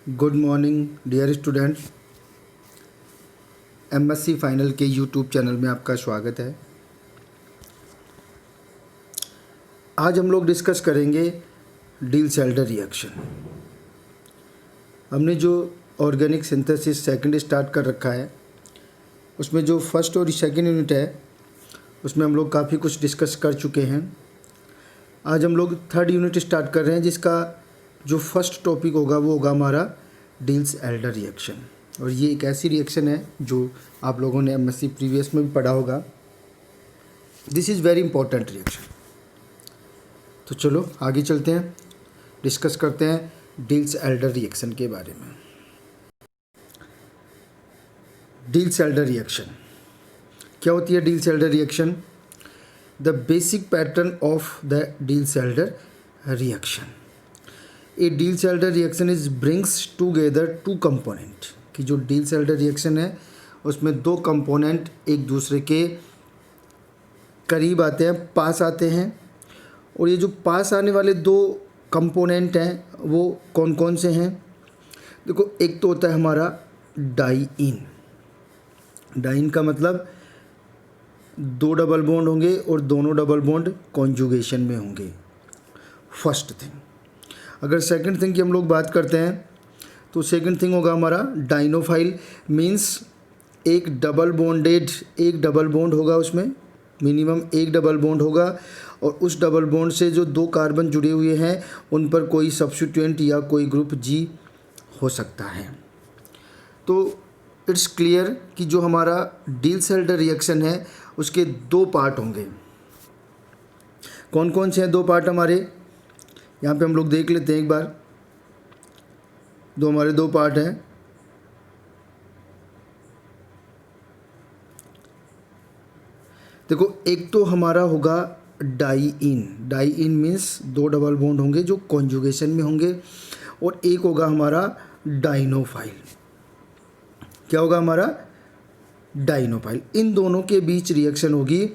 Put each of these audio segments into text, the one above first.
Good morning dear student. MSc final के YouTube channel में आपका स्वागत है। आज हम लोग डिस्कस करेंगे डील-सेल्डर रिएक्शन। हमने जो ऑर्गेनिक सिंथेसिस सेकंड स्टार्ट कर रखा है, उसमें जो फर्स्ट और सेकंड यूनिट है उसमें हम लोग काफ़ी कुछ डिस्कस कर चुके हैं। आज हम लोग थर्ड यूनिट स्टार्ट कर रहे हैं, जिसका जो फर्स्ट टॉपिक होगा वो होगा हमारा डील-सेल्डर रिएक्शन। और ये एक ऐसी रिएक्शन है जो आप लोगों ने एमएससी प्रीवियस में भी पढ़ा होगा। This is very important reaction. तो चलो आगे चलते हैं, डिस्कस करते हैं डील-सेल्डर रिएक्शन के बारे में। डील-सेल्डर रिएक्शन क्या होती है? Diels Alder reaction the basic pattern of the Diels Alder reaction. A Diels Alder reaction is brings together two component. कि जो डील-सेल्डर रिएक्शन है उसमें दो कंपोनेंट एक दूसरे के करीब आते हैं, पास आते हैं। और ये जो पास आने वाले दो कंपोनेंट हैं वो कौन कौन से हैं? देखो, एक तो होता है हमारा डाई-इन। डाई-इन का मतलब दो डबल बॉन्ड होंगे और दोनों डबल बॉन्ड कॉन्जुगेशन में होंगे, फर्स्ट थिंग। अगर सेकंड थिंग की हम लोग बात करते हैं तो सेकंड थिंग होगा हमारा डाइनोफाइल। मीन्स एक डबल बॉन्ड होगा, उसमें मिनिमम एक डबल बॉन्ड होगा और उस डबल बॉन्ड से जो दो कार्बन जुड़े हुए हैं उन पर कोई सब्स्टिट्यूएंट या कोई ग्रुप जी हो सकता है। तो इट्स क्लियर कि जो हमारा डील-सेल्डर रिएक्शन है उसके दो पार्ट होंगे। कौन कौन से हैं दो पार्ट हमारे? यहाँ पे हम लोग देख लेते हैं एक बार। हमारे दो पार्ट हैं। देखो, एक तो हमारा होगा डाई-इन। डाई-इन मीन्स दो डबल बॉन्ड होंगे जो कॉन्जुगेशन में होंगे। और एक होगा हमारा डाइनोफाइल। क्या होगा हमारा? डाइनोफाइल। इन दोनों के बीच रिएक्शन होगी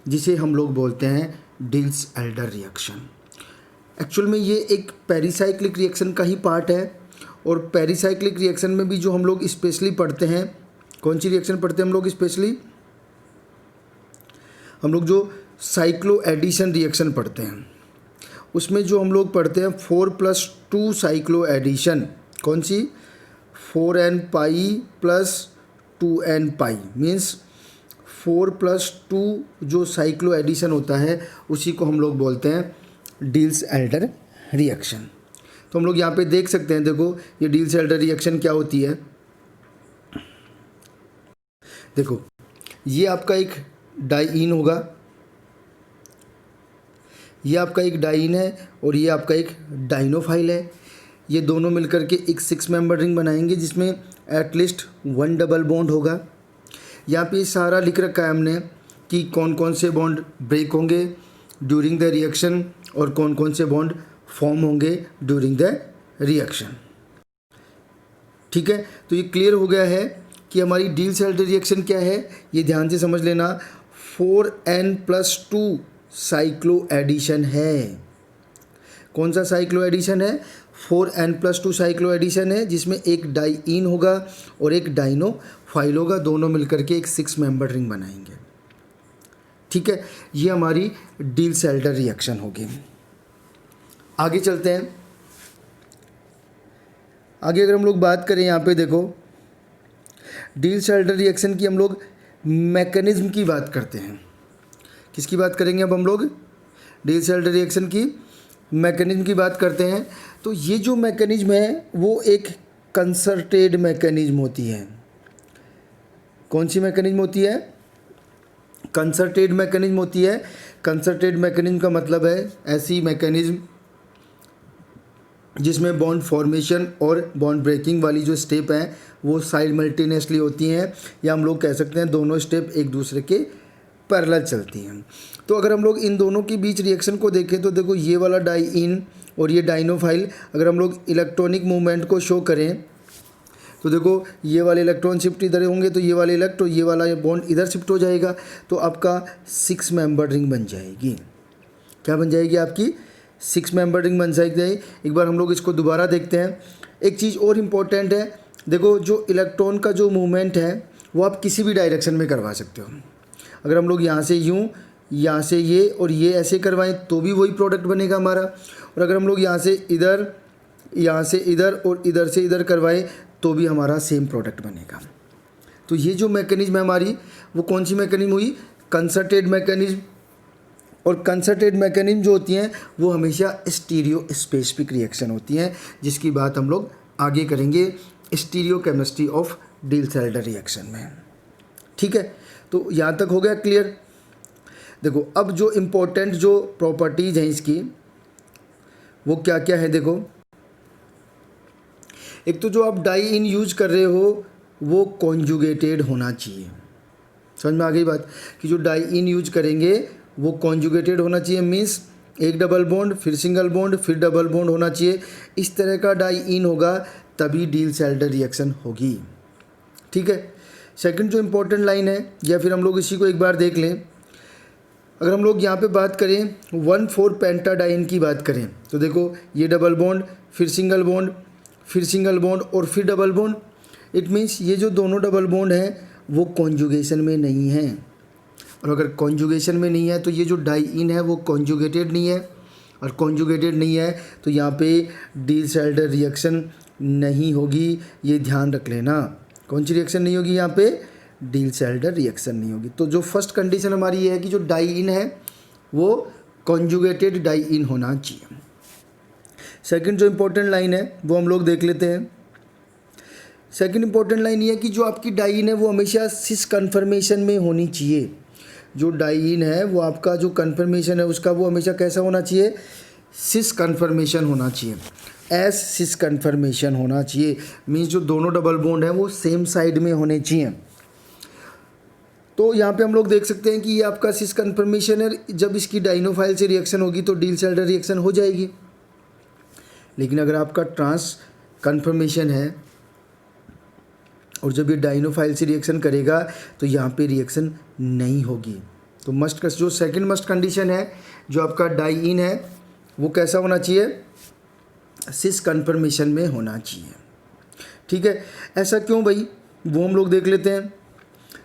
जिसे हम लोग बोलते हैं डील-सेल्डर रिएक्शन। एक्चुअल में ये एक पेरिसाइक्लिक रिएक्शन का ही पार्ट है। और पेरिसाइक्लिक रिएक्शन में भी जो हम लोग स्पेशली पढ़ते हैं, कौन सी रिएक्शन पढ़ते हैं हम लोग स्पेशली? हम लोग जो साइक्लो एडिशन रिएक्शन पढ़ते हैं उसमें जो हम लोग पढ़ते हैं 4+2 साइक्लो एडिशन। कौन सी? 4n पाई प्लस 2n पाई। मीन्स 4+2 जो साइक्लो एडिशन होता है उसी को हम लोग बोलते हैं डील-सेल्डर रिएक्शन। तो हम लोग यहाँ पे देख सकते हैं। देखो, ये डील-सेल्डर रिएक्शन क्या होती है। देखो, ये आपका एक डाई-इन होगा, ये आपका एक डाई-इन है और ये आपका एक डाइनोफाइल है। ये दोनों मिलकर के एक 6 मेंबर रिंग बनाएंगे जिसमें एटलीस्ट 1 डबल बॉन्ड होगा। यहाँ पे सारा लिख रखा है हमने कि कौन कौन से बॉन्ड ब्रेक होंगे ड्यूरिंग द रिएक्शन और कौन कौन से बॉन्ड फॉर्म होंगे ड्यूरिंग द रिएक्शन। ठीक है, तो ये क्लियर हो गया है कि हमारी डील-सेल्डर रिएक्शन क्या है। ये ध्यान से समझ लेना, 4n+2 साइक्लो एडिशन है। कौन सा साइक्लो एडिशन है? 4n+2 साइक्लो एडिशन है जिसमें एक डाई-इन होगा और एक डाइनोफाइल होगा। दोनों मिलकर के एक 6 मेंबर रिंग बनाएंगे। ठीक है, ये हमारी डील-सेल्डर रिएक्शन होगी। आगे चलते हैं। आगे अगर हम लोग बात करें, यहाँ पे देखो, डील-सेल्डर रिएक्शन की हम लोग मैकेनिज्म की बात करते हैं। किसकी बात करेंगे अब हम लोग? डील-सेल्डर रिएक्शन की मैकेनिज्म की बात करते हैं। तो ये जो मैकेनिज्म है वो एक कंसर्टेड मैकेनिज्म होती है। कौन सी मैकेनिज्म होती है? कंसर्टेड मैकेनिज्म होती है। कंसर्टेड मैकेनिज्म का मतलब है ऐसी मैकेनिज्म जिसमें बॉन्ड फॉर्मेशन और बॉन्ड ब्रेकिंग वाली जो स्टेप हैं वो साइमल्टेनियसली होती हैं, या हम लोग कह सकते हैं दोनों स्टेप एक दूसरे के पैरेलल चलती हैं। तो अगर हम लोग इन दोनों के बीच रिएक्शन को देखें तो देखो, ये वाला डाई-इन और ये डाइनोफाइल, अगर हम लोग इलेक्ट्रॉनिक मूवमेंट को शो करें तो देखो, ये वाले इलेक्ट्रॉन शिफ्ट इधर होंगे तो ये वाले इलेक्ट्रॉन, ये वाला बॉन्ड इधर शिफ्ट हो जाएगा तो आपका 6 मेंबर रिंग बन जाएगी। क्या बन जाएगी? आपकी 6 मेंबर रिंग बन जाएगी। एक बार हम लोग इसको दोबारा देखते हैं। एक चीज़ और इम्पोर्टेंट है, देखो जो इलेक्ट्रॉन का जो मूवमेंट है वो आप किसी भी डायरेक्शन में करवा सकते हो। अगर हम लोग यहाँ से यूँ, यहाँ से ये और ये ऐसे करवाएं तो भी वही प्रोडक्ट बनेगा हमारा, और अगर हम लोग यहाँ से इधर, यहाँ से इधर और इधर से इधर करवाएं तो भी हमारा सेम प्रोडक्ट बनेगा। तो ये जो मैकेनिज्म है हमारी, वो कौन सी मैकेनिज्म हुई? Concerted mechanism. और कंसर्टेड मैकेनिज्म जो होती हैं वो हमेशा स्टीरियो स्पेसिफिक रिएक्शन होती हैं, जिसकी बात हम लोग आगे करेंगे स्टीरियो केमिस्ट्री ऑफ डील-सेल्डर रिएक्शन में। ठीक है, तो यहाँ तक हो गया क्लियर। देखो अब जो इम्पोर्टेंट जो प्रॉपर्टीज़ हैं इसकी वो क्या क्या है, देखो एक तो जो आप डाई इन यूज कर रहे हो वो कॉन्जुगेटेड होना चाहिए। समझ में आ गई बात कि जो डाई इन यूज करेंगे वो कॉन्जुगेटेड होना चाहिए, मीन्स एक डबल बॉन्ड फिर सिंगल बॉन्ड फिर डबल बॉन्ड होना चाहिए। इस तरह का डाई इन होगा तभी डील-सेल्डर रिएक्शन होगी। ठीक है, सेकंड जो इम्पोर्टेंट लाइन है, या फिर हम लोग इसी को एक बार देख लें। अगर हम लोग यहाँ पे बात करें 1,4 पेंटाडाइन की बात करें तो देखो ये डबल बॉन्ड फिर सिंगल बॉन्ड फिर सिंगल बॉन्ड और फिर डबल बॉन्ड। इट मीन्स ये जो दोनों डबल बॉन्ड हैं वो कॉन्जुगेशन में नहीं है, और अगर कॉन्जुगेशन में नहीं है तो ये जो डाई इन है वो कॉन्जुगेटेड नहीं है, और कॉन्जुगेटेड नहीं है तो यहाँ पे डील-सेल्डर रिएक्शन नहीं होगी। ये ध्यान रख लेना, कौन सी रिएक्शन नहीं होगी यहाँ पे? डील-सेल्डर रिएक्शन नहीं होगी। तो जो फर्स्ट कंडीशन हमारी ये है कि जो डाई इन है वो कॉन्जुगेटेड डाई इन होना चाहिए। सेकंड जो इम्पोर्टेंट लाइन है वो हम लोग देख लेते हैं। सेकंड इम्पोर्टेंट लाइन ये है कि जो आपकी डाई इन है वो हमेशा सिस कन्फर्मेशन में होनी चाहिए। जो डाई इन है वो आपका जो कन्फर्मेशन है उसका वो हमेशा कैसा होना चाहिए? सिस कन्फर्मेशन होना चाहिए, एस सिस कन्फर्मेशन होना चाहिए। मीन्स जो दोनों डबल बॉन्ड हैं वो सेम साइड में होने चाहिए। तो यहाँ पे हम लोग देख सकते हैं कि ये आपका सिस कन्फर्मेशन है। जब इसकी डाइनोफाइल से रिएक्शन होगी तो डील-सेल्डर रिएक्शन हो जाएगी। लेकिन अगर आपका ट्रांस कन्फर्मेशन है और जब ये डाइनोफाइल से रिएक्शन करेगा तो यहाँ पे रिएक्शन नहीं होगी। तो मस्ट जो सेकंड मस्ट कंडीशन है जो आपका डाई इन है वो कैसा होना चाहिए? सिस कन्फर्मेशन में होना चाहिए। ठीक है, ऐसा क्यों भाई, वो हम लोग देख लेते हैं।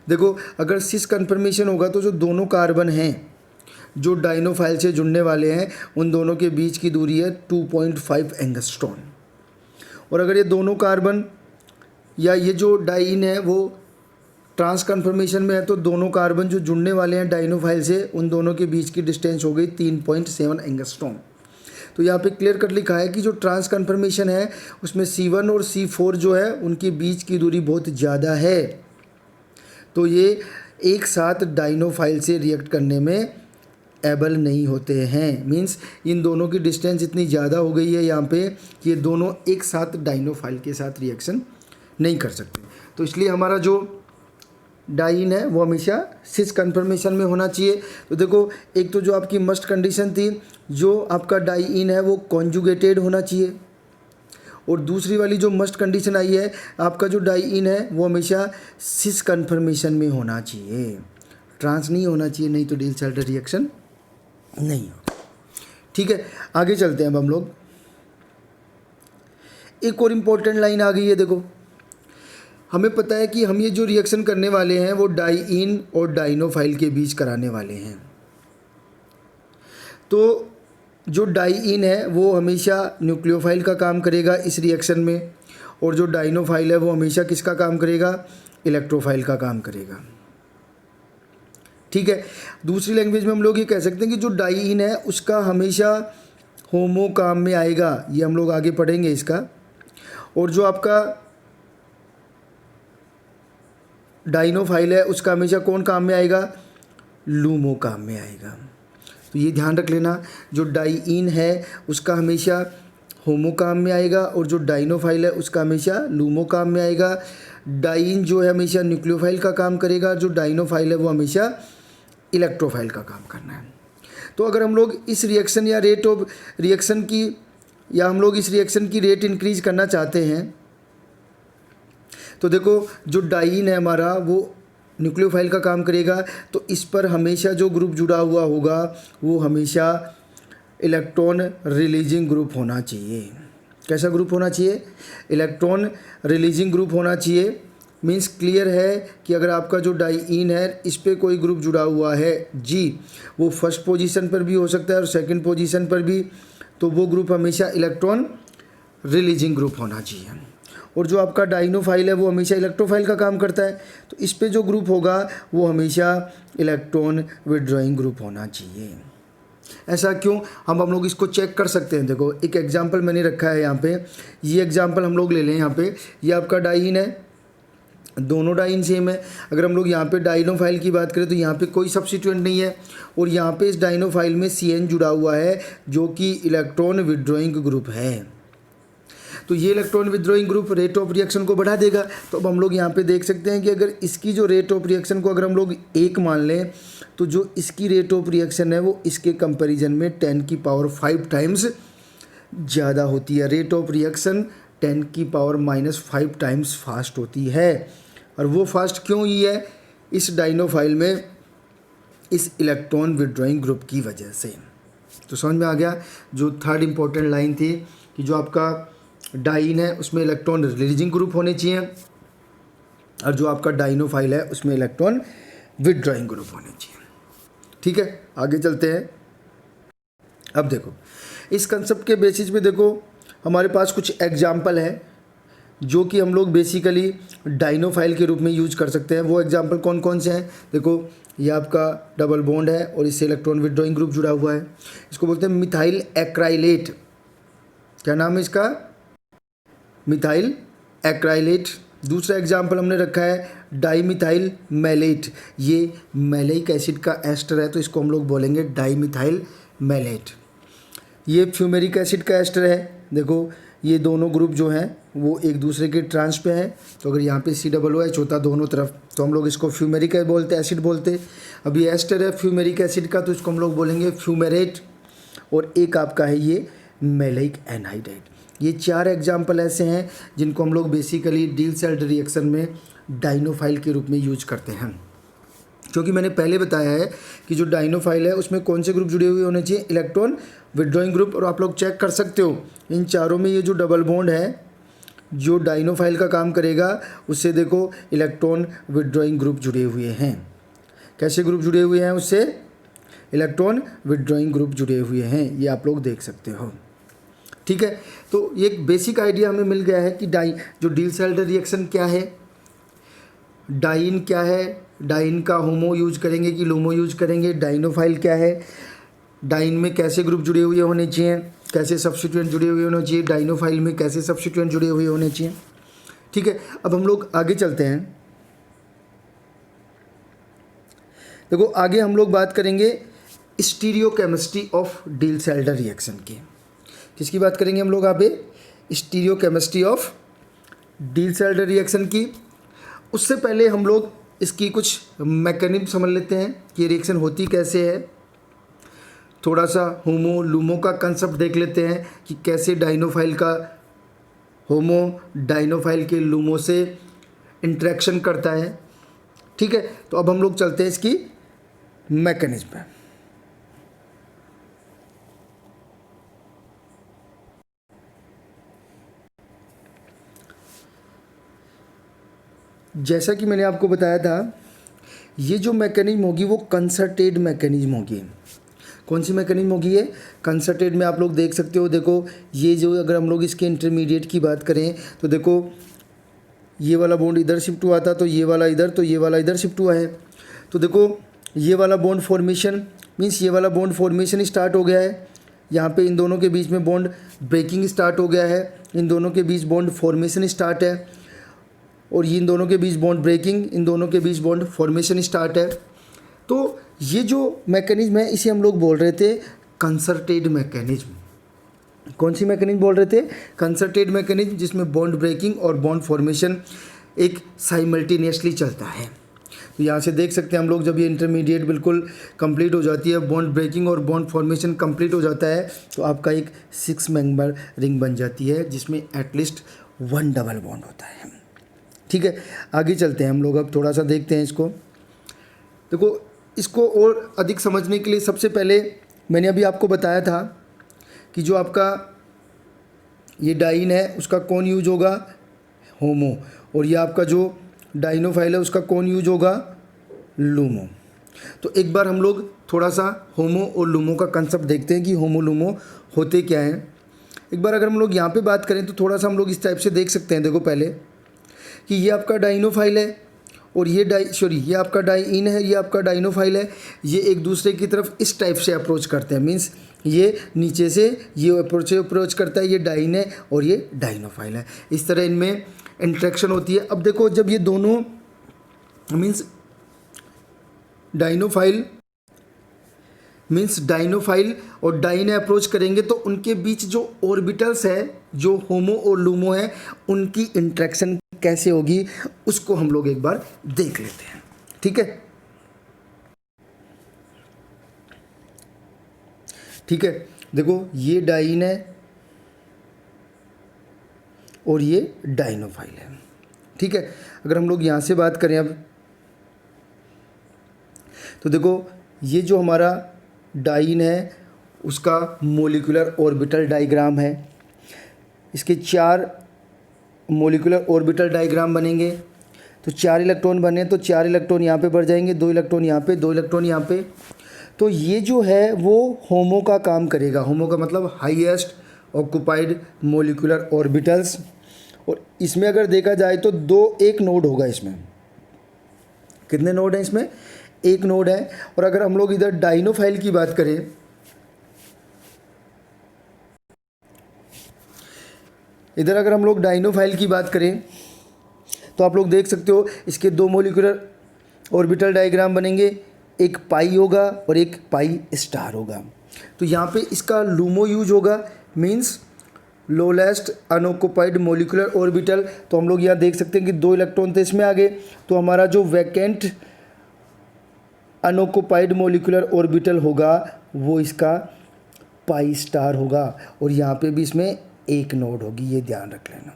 देखो अगर सिस कन्फर्मेशन होगा तो जो दोनों कार्बन हैं जो डाइनोफाइल से जुड़ने वाले हैं उन दोनों के बीच की दूरी है 2.5 एंगस्ट्रॉन। और अगर ये दोनों कार्बन या ये जो डाई इन है वो ट्रांस कन्फर्मेशन में है तो दोनों कार्बन जो जुड़ने वाले हैं डाइनोफाइल से उन दोनों के बीच की डिस्टेंस हो गई 3.7 एंगस्ट्रॉन। तो यहाँ पे क्लियर कट लिखा है कि जो ट्रांस कन्फर्मेशन है उसमें C1 और C4 जो है उनके बीच की दूरी बहुत ज़्यादा है, तो ये एक साथ डाइनोफाइल से रिएक्ट करने में एबल नहीं होते हैं। मींस इन दोनों की डिस्टेंस इतनी ज़्यादा हो गई है यहाँ पे कि ये दोनों एक साथ डाइनोफाइल के साथ रिएक्शन नहीं कर सकते। तो इसलिए हमारा जो डाई इन है वो हमेशा सिस कन्फर्मेशन में होना चाहिए। तो देखो एक तो जो आपकी मस्ट कंडीशन थी जो आपका डाई इन है वो कॉन्जुगेटेड होना चाहिए, और दूसरी वाली जो मस्ट कंडीशन आई है आपका जो डाई इन है वो हमेशा सिस कन्फर्मेशन में होना चाहिए, ट्रांस नहीं होना चाहिए, नहीं तो डील-सेल्डर रिएक्शन नहीं होगा। ठीक है, आगे चलते हैं अब हम लोग। एक और इम्पोर्टेंट लाइन आ गई है। देखो हमें पता है कि हम ये जो रिएक्शन करने वाले हैं वो डाई इन और डाइनोफाइल के बीच कराने वाले हैं। तो जो डाई इन है वो हमेशा न्यूक्लियोफाइल का काम करेगा इस रिएक्शन में, और जो डाइनोफाइल है वो हमेशा किसका काम करेगा? इलेक्ट्रोफाइल का काम करेगा। ठीक है, दूसरी लैंग्वेज में हम लोग ये कह सकते हैं कि जो डाई इन है उसका हमेशा होमो काम में आएगा, ये हम लोग आगे पढ़ेंगे इसका, और जो आपका डाइनोफाइल है उसका हमेशा कौन काम में आएगा? लूमो काम में आएगा। तो ये ध्यान रख लेना, जो डाई इन है उसका हमेशा होमो काम में आएगा और जो डाइनोफाइल है उसका हमेशा लूमो काम में आएगा। डाइन जो है हमेशा न्यूक्लियोफाइल का काम करेगा, जो डाइनोफाइल है वो हमेशा इलेक्ट्रोफाइल का काम करना है। तो अगर हम लोग इस रिएक्शन या रेट ऑफ रिएक्शन की या हम लोग इस रिएक्शन की रेट इंक्रीज करना चाहते हैं तो देखो जो डाइन है हमारा वो न्यूक्लियोफाइल का काम करेगा, तो इस पर हमेशा जो ग्रुप जुड़ा हुआ होगा वो हमेशा इलेक्ट्रॉन रिलीजिंग ग्रुप होना चाहिए। कैसा ग्रुप होना चाहिए? इलेक्ट्रॉन रिलीजिंग ग्रुप होना चाहिए। मीन्स क्लियर है कि अगर आपका जो डाइईन है इस पे कोई ग्रुप जुड़ा हुआ है जी, वो फर्स्ट पोजीशन पर भी हो सकता है और सेकंड पोजीशन पर भी, तो वो ग्रुप हमेशा इलेक्ट्रॉन रिलीजिंग ग्रुप होना चाहिए। और जो आपका डाइनोफाइल है वो हमेशा इलेक्ट्रोफाइल का काम करता है, तो इस पे जो ग्रुप होगा वो हमेशा इलेक्ट्रॉन विड्रॉइंग ग्रुप होना चाहिए। ऐसा क्यों? हम लोग इसको चेक कर सकते हैं। देखो एक एग्जांपल मैंने रखा है यहाँ पे, ये एग्जांपल हम लोग ले लें। यहाँ पे ये आपका डाइईन है, दोनों डाइईन सेम है। अगर हम लोग यहाँ पे डाइनोफाइल की बात करें तो यहाँ पे कोई सब्स्टिट्यूएंट नहीं है, और यहाँ पे इस डाइनोफाइल में CN जुड़ा हुआ है जो कि इलेक्ट्रॉन विड्रॉइंग ग्रुप है। तो ये electron withdrawing group rate of reaction को बढ़ा देगा। तो अब हम लोग यहाँ पे देख सकते हैं कि अगर इसकी जो रेट ऑफ रिएक्शन को अगर हम लोग 1 मान लें, तो जो इसकी रेट ऑफ रिएक्शन है वो इसके कंपैरिजन में 10⁵ टाइम्स ज़्यादा होती है। Rate of reaction 10⁻⁻5 times fast होती है। और वो फास्ट क्यों ही है? इस डाइनोफाइल में इस इलेक्ट्रॉन विड्रॉइंग ग्रुप की वजह से। तो समझ में आ गया? जो थर्ड इम्पोर्टेंट लाइन थी कि जो आपका डाइईन है उसमें इलेक्ट्रॉन रिलीजिंग ग्रुप होने चाहिए, और जो आपका डाइनोफाइल है उसमें इलेक्ट्रॉन विड्रॉइंग ग्रुप होने चाहिए। ठीक है, आगे चलते हैं। अब देखो इस कंसेप्ट के बेसिस पे देखो हमारे पास कुछ एग्जाम्पल है जो कि हम लोग बेसिकली डाइनोफाइल के रूप में यूज कर सकते हैं। वो एग्जाम्पल कौन कौन से हैं? देखो ये आपका डबल बॉन्ड है और इससे इलेक्ट्रॉन विड्रॉइंग ग्रुप जुड़ा हुआ है, इसको बोलते हैं मिथाइल एक्राइलेट। क्या नाम है इसका? Methyl acrylate. दूसरा एग्जाम्पल हमने रखा है डाईमिथाइल मैलेट। ये मैलेइक एसिड का एस्टर है तो इसको हम लोग बोलेंगे डाईमिथाइल मैलेट। ये फ्यूमेरिक एसिड का एस्टर है। देखो ये दोनों ग्रुप जो हैं वो एक दूसरे के ट्रांस पे हैं, तो अगर यहाँ पे COOH होता दोनों तरफ तो हम लोग इसको फ्यूमेरिक बोलते, एसिड बोलते। अब ये एस्टर है फ्यूमेरिक एसिड का तो इसको हम लोग बोलेंगे फ्यूमेरेट। और एक आपका है ये मैलेइक एनहाइड्राइड। ये 4 एग्जाम्पल ऐसे हैं जिनको हम लोग बेसिकली डील-सेल्ड रिएक्शन में डाइनोफाइल के रूप में यूज करते हैं। क्योंकि मैंने पहले बताया है कि जो डाइनोफाइल है उसमें कौन से ग्रुप जुड़े हुए होने चाहिए? Electron withdrawing group. और आप लोग चेक कर सकते हो इन चारों में ये जो डबल बॉन्ड है जो डाइनोफाइल का काम करेगा उससे देखो इलेक्ट्रॉन विड्रॉइंग ग्रुप जुड़े हुए हैं। कैसे ग्रुप जुड़े हुए हैं? उससे इलेक्ट्रॉन विड्रॉइंग ग्रुप जुड़े हुए हैं, ये आप लोग देख सकते हो। ठीक है, तो ये एक बेसिक आइडिया हमें मिल गया है कि जो डील-सेल्ड रिएक्शन क्या है, डाइईन क्या है, डाइईन का होमो यूज करेंगे कि लूमो यूज करेंगे, डाइनोफाइल क्या है, डाइईन में कैसे ग्रुप जुड़े हुए होने चाहिए, कैसे सब्स्टिट्यूएंट जुड़े हुए होने चाहिए, डाइनोफाइल में कैसे सब्स्टिट्यूएंट जुड़े हुए होने चाहिए। ठीक है, अब हम लोग आगे चलते हैं। देखो आगे हम लोग बात करेंगे स्टीरियोकेमिस्ट्री ऑफ डील-सेल्ड रिएक्शन की। किसकी बात करेंगे हम लोग? यहाँ पे स्टीरियोकेमिस्ट्री ऑफ डील-सेल्ड रिएक्शन की। उससे पहले हम लोग इसकी कुछ मैकेनिज्म समझ लेते हैं कि रिएक्शन होती कैसे है। थोड़ा सा होमो लूमो का कंसेप्ट देख लेते हैं कि कैसे डाइनोफाइल का होमो डाइनोफाइल के लूमो से इंटरेक्शन करता है। ठीक है, तो अब हम लोग चलते हैं इसकी मैकेनिज्म पे। जैसा कि मैंने आपको बताया था ये जो मैकेनिज्म होगी वो कंसर्टेड मैकेनिज्म होगी। कौन सी मैकेनिज्म होगी ये? कंसर्टेड में आप लोग देख सकते हो। देखो ये जो अगर हम लोग इसके इंटरमीडिएट की बात करें तो देखो ये वाला बॉन्ड इधर शिफ्ट हुआ था तो ये वाला इधर, तो ये वाला इधर शिफ्ट हुआ है। तो देखो ये वाला बॉन्ड फॉर्मेशन मीन्स ये वाला बॉन्ड फॉर्मेशन स्टार्ट हो गया है। यहाँ पे इन दोनों के बीच में बॉन्ड ब्रेकिंग स्टार्ट हो गया है, इन दोनों के बीच बॉन्ड फॉर्मेशन स्टार्ट है, और ये इन दोनों के बीच बॉन्ड ब्रेकिंग, इन दोनों के बीच बॉन्ड फॉर्मेशन स्टार्ट है। तो ये जो मैकेनिज्म है इसे हम लोग बोल रहे थे कंसर्टेड मैकेनिज्म। कौन सी मैकेनिज्म बोल रहे थे? कंसर्टेड मैकेनिज्म, जिसमें बॉन्ड ब्रेकिंग और बॉन्ड फॉर्मेशन एक साइमल्टेनियसली चलता है। तो यहाँ से देख सकते हैं हम लोग जब ये इंटरमीडिएट बिल्कुल कंप्लीट हो जाती है, बॉन्ड ब्रेकिंग और बॉन्ड फॉर्मेशन कंप्लीट हो जाता है, तो आपका एक 6 मेंबर रिंग बन जाती है जिसमें एटलीस्ट 1 डबल बॉन्ड होता है। ठीक है, आगे चलते हैं हम लोग। अब थोड़ा सा देखते हैं इसको। देखो इसको और अधिक समझने के लिए सबसे पहले मैंने अभी आपको बताया था कि जो आपका ये डाइन है उसका कौन यूज होगा, होमो, और ये आपका जो डाइनोफाइल है उसका कौन यूज होगा, लूमो। तो एक बार हम लोग थोड़ा सा होमो और लूमो का कंसेप्ट देखते हैं कि होमो लूमो होते क्या हैं। एक बार अगर हम लोग यहाँ पे बात करें तो थोड़ा सा हम लोग इस टाइप से देख सकते हैं। देखो पहले कि ये आपका डाइनोफाइल है और ये ये आपका डाइन है, ये आपका डाइनोफाइल है। ये एक दूसरे की तरफ इस टाइप से अप्रोच करते हैं, मीन्स ये नीचे से ये अप्रोच करता है, ये डाइन है और ये डाइनोफाइल है। इस तरह इनमें इंट्रैक्शन होती है। अब देखो जब ये दोनों मीन्स डाइनोफाइल और डाइन अप्रोच करेंगे तो उनके बीच जो ऑर्बिटल्स है, जो होमो और लूमो है, उनकी इंट्रैक्शन कैसे होगी उसको हम लोग एक बार देख लेते हैं। ठीक है, ठीक है। देखो ये डाइन है और ये डाइनोफाइल है। ठीक है, अगर हम लोग यहाँ से बात करें अब तो देखो ये जो हमारा डाइन है उसका मोलिकुलर ऑर्बिटल डायग्राम है। इसके 4 मोलिकुलर ऑर्बिटल डायग्राम बनेंगे। तो 4 इलेक्ट्रॉन बने तो 4 इलेक्ट्रॉन यहाँ पे बढ़ जाएंगे, 2 इलेक्ट्रॉन यहाँ पे, 2 इलेक्ट्रॉन यहाँ पे। तो ये जो है वो होमो का काम करेगा। होमो का मतलब हाईएस्ट ऑक्युपाइड मोलिकुलर ऑर्बिटल्स। और इसमें अगर देखा जाए तो एक नोड होगा इसमें। कितने नोड हैं इसमें, एक नोड है। और अगर हम लोग इधर डाइनोफाइल की बात करें, इधर अगर हम लोग डाइनोफाइल की बात करें तो आप लोग देख सकते हो इसके 2 मोलिकुलर ऑर्बिटल डायग्राम बनेंगे, एक पाई होगा और एक पाई स्टार होगा। तो यहाँ पे इसका लूमो यूज होगा, means lowest unoccupied molecular orbital. तो हम लोग यहाँ देख सकते हैं कि 2 इलेक्ट्रॉन थे इसमें आगे, तो हमारा जो वैकेंट अनऑक्युपाइड मोलिकुलर ऑर्बिटल होगा वो इसका पाई स्टार होगा। और यहाँ पे भी इसमें एक नोड होगी, ये ध्यान रख लेना।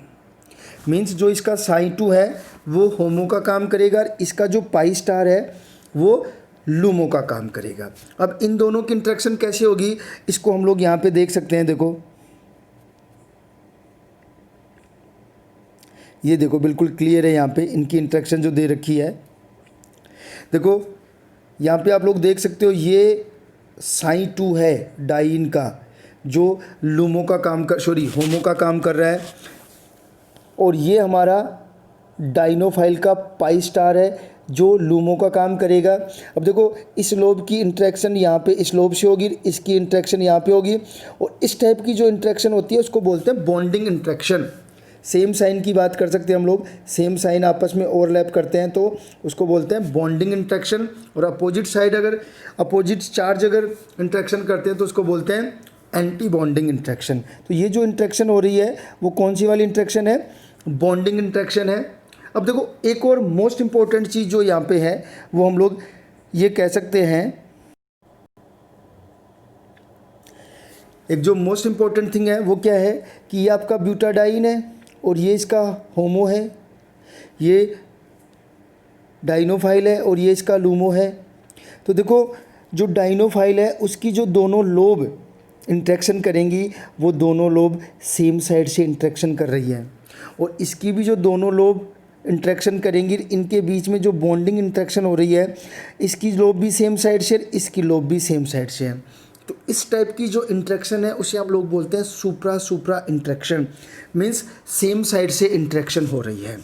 मीन्स जो इसका साई2 है वो होमो का काम करेगा और इसका जो पाई स्टार है वो लूमो का काम करेगा। अब इन दोनों की इंट्रैक्शन कैसे होगी इसको हम लोग यहाँ पे देख सकते हैं। देखो ये देखो बिल्कुल क्लियर है, यहाँ पे इनकी इंट्रैक्शन जो दे रखी है। देखो यहाँ पे आप लोग देख सकते हो ये साई2 है डाइन का, जो लूमो का काम होमो का काम कर रहा है। और ये हमारा डाइनोफाइल का पाई स्टार है जो लूमो का काम करेगा। अब देखो इस लोब की इंट्रैक्शन यहाँ पे इस लोब से होगी, इसकी इंट्रैक्शन यहाँ पे होगी। और इस टाइप की जो इंट्रैक्शन होती है उसको बोलते हैं बॉन्डिंग इंट्रैक्शन। सेम साइन की बात कर सकते हैं हम लोग, सेम साइन आपस में ओवरलैप करते हैं तो उसको बोलते हैं बॉन्डिंग इंट्रैक्शन। और अपोजिट साइड अगर अपोजिट चार्ज अगर इंट्रैक्शन करते हैं तो उसको बोलते हैं एंटी बॉन्डिंग इंट्रैक्शन। तो ये जो इंट्रैक्शन हो रही है वो कौन सी वाली इंट्रैक्शन है, बॉन्डिंग इंट्रैक्शन है। अब देखो एक और मोस्ट इंपॉर्टेंट चीज़ जो यहाँ पे है वो हम लोग ये कह सकते हैं, एक जो मोस्ट इंपॉर्टेंट थिंग है वो क्या है कि ये आपका ब्यूटाडाइन है और ये इसका होमो है, ये डाइनोफाइल है और ये इसका लूमो है। तो देखो जो डाइनोफाइल है उसकी जो दोनों लोब इंट्रैक्शन करेंगी वो दोनों लोब सेम साइड से इंट्रैक्शन कर रही है। और इसकी भी जो दोनों लोब इंट्रैक्शन करेंगी, इनके बीच में जो बॉन्डिंग इंट्रैक्शन हो रही है, इसकी लोब भी सेम साइड से, इसकी लोब भी सेम साइड से है। तो इस टाइप की जो इंट्रैक्शन है उसे आप लोग बोलते हैं सुप्रा इंट्रैक्शन, मीन्स सेम साइड से इंट्रैक्शन हो रही है।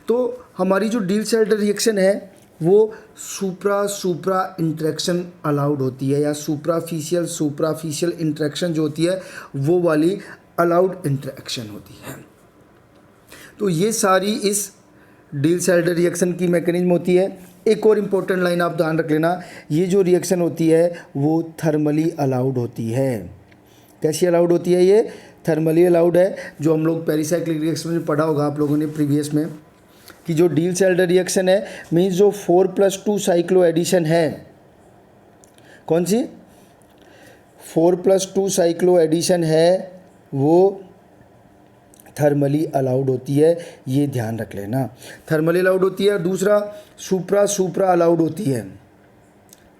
तो हमारी जो डील-सेल्डर रिएक्शन है वो सुप्रा इंट्रैक्शन अलाउड होती है, या सुप्राफिशियल इंट्रैक्शन जो होती है वो वाली अलाउड इंट्रैक्शन होती है। तो ये सारी इस डील-सेल्डर रिएक्शन की मैकेनिज्म होती है। एक और इम्पोर्टेंट लाइन आप ध्यान रख लेना, ये जो रिएक्शन होती है वो थर्मली अलाउड होती है। कैसी अलाउड होती है, ये थर्मली अलाउड है। जो हम लोग पेरिसाइक्लिक रिएक्शन में पढ़ा होगा आप लोगों ने प्रीवियस में कि जो डील-सेल्डर रिएक्शन है मीन्स जो 4+2 साइक्लो एडिशन है, कौन सी 4+2 साइक्लो एडिशन है वो थर्मली अलाउड होती है, ये ध्यान रख लेना। थर्मली अलाउड होती है। दूसरा सुप्रा अलाउड होती है।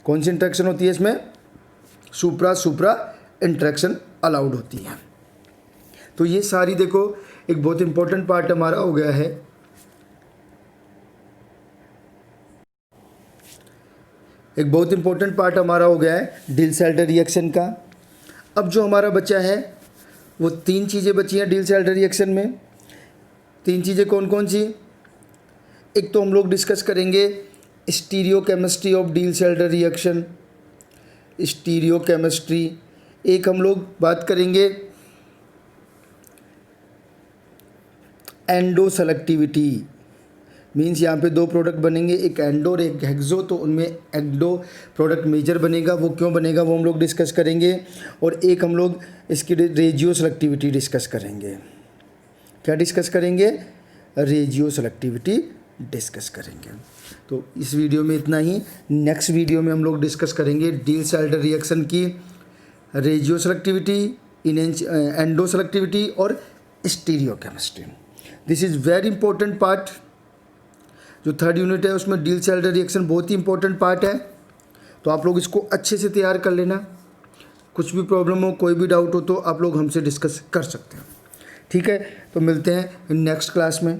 कौन सी इंट्रैक्शन होती है इसमें, सुप्रा इंट्रैक्शन अलाउड होती है। तो ये सारी देखो एक बहुत इंपॉर्टेंट पार्ट हमारा हो गया है। एक बहुत इंपॉर्टेंट पार्ट हमारा हो गया है डिल्स-एल्डर रिएक्शन का। अब जो हमारा बचा है वो 3 चीज़ें बची हैं डिल्स-एल्डर रिएक्शन में। 3 चीज़ें कौन कौन सी? एक तो हम लोग डिस्कस करेंगे stereochemistry of deals-Elder reaction, stereochemistry. एक हम लोग बात करेंगे एंडो सेलेक्टिविटी, मीन्स यहाँ पे 2 प्रोडक्ट बनेंगे, एक एंडो और एक हेक्सो, तो उनमें एंडो प्रोडक्ट मेजर बनेगा, वो क्यों बनेगा वो हम लोग डिस्कस करेंगे। और एक हम लोग इसकी रेजियो सेलेक्टिविटी डिस्कस करेंगे। क्या डिस्कस करेंगे? रेजियो सेलेक्टिविटी डिस्कस करेंगे। तो इस वीडियो में इतना ही। नेक्स्ट वीडियो में हम लोग डिस्कस करेंगे डिल्स-एल्डर रिएक्शन की रेजियो सेलेक्टिविटी, एंडो सेलेक्टिविटी और stereochemistry. This is very important part. जो 3rd यूनिट है उसमें डिल्स-एल्डर रिएक्शन बहुत ही इंपॉर्टेंट पार्ट है, तो आप लोग इसको अच्छे से तैयार कर लेना। कुछ भी प्रॉब्लम हो, कोई भी डाउट हो तो आप लोग हमसे डिस्कस कर सकते हैं। ठीक है, तो मिलते हैं नेक्स्ट क्लास में।